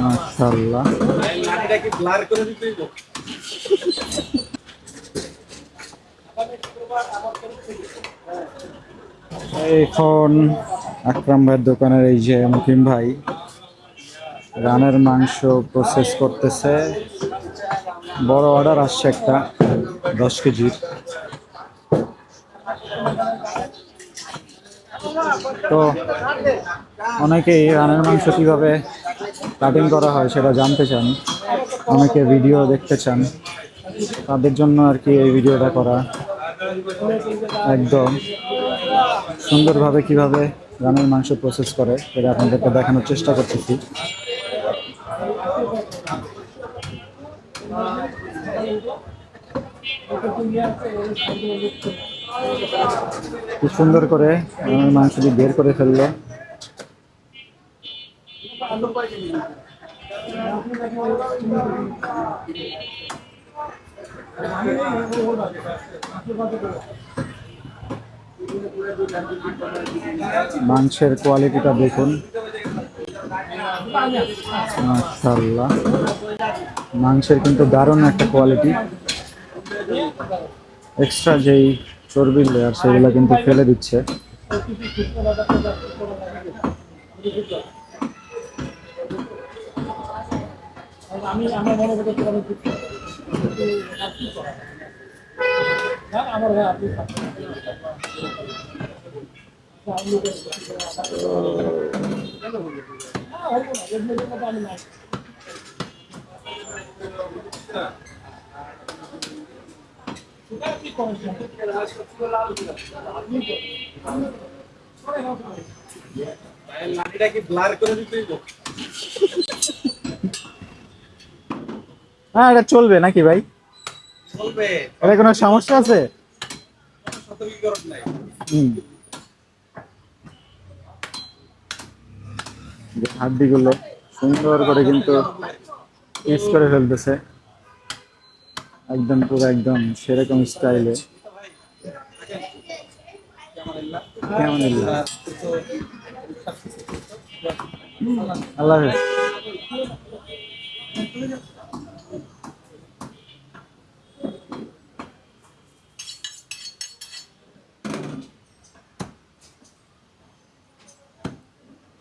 মাশাআল্লাহ। এখন আকরাম ভাইয়ের দোকানের এই যে মুকিম ভাই রানের মাংস প্রসেস করতেছে। বড় অর্ডার আসছে একটা 10 কেজির। তো অনেকেই রানের মাংস কিভাবে কাটিং করা হয় সেটা জানতে চান, অনেকে ভিডিও দেখতে চান, তাদের জন্য আর কি এই ভিডিওটা করা। একদম সুন্দরভাবে কিভাবে রানের মাংস প্রসেস করে সেটা আপনাদেরকে দেখানোর চেষ্টা করতেছি। কি সুন্দর করে রানের মাংসটি বের করে ফেললো। মাংসের কোয়ালিটিটা দেখুন, মাশাআল্লাহ। মাংসের কিন্তু দারুণ একটা কোয়ালিটি। এক্সট্রা যেই চর্বির লেয়ার সেগুলো কিন্তু ফেলে দিচ্ছে। হ্যাঁ, এটা চলবে নাকি ভাই? চলবে। এটা কোনো সমস্যা আছে? হাড্ডিগুলো সুন্দর করে কিন্তু পিস করে ফেলতেছে, একদম পুরো একদম সেরকম স্টাইলে। কেমন আল্লাহ হাফেজ।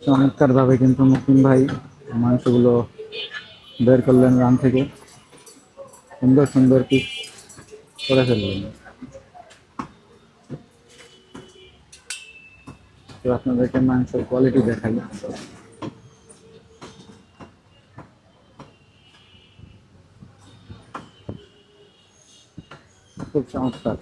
চমৎকার ভাবে কিন্তু মুকিম ভাই মাংসগুলো বের করলেন রান থেকে, সুন্দর সুন্দর পিস করে ফেললেন। তো আপনাদেরকে মাংসের কোয়ালিটি দেখাই, খুব চমৎকার।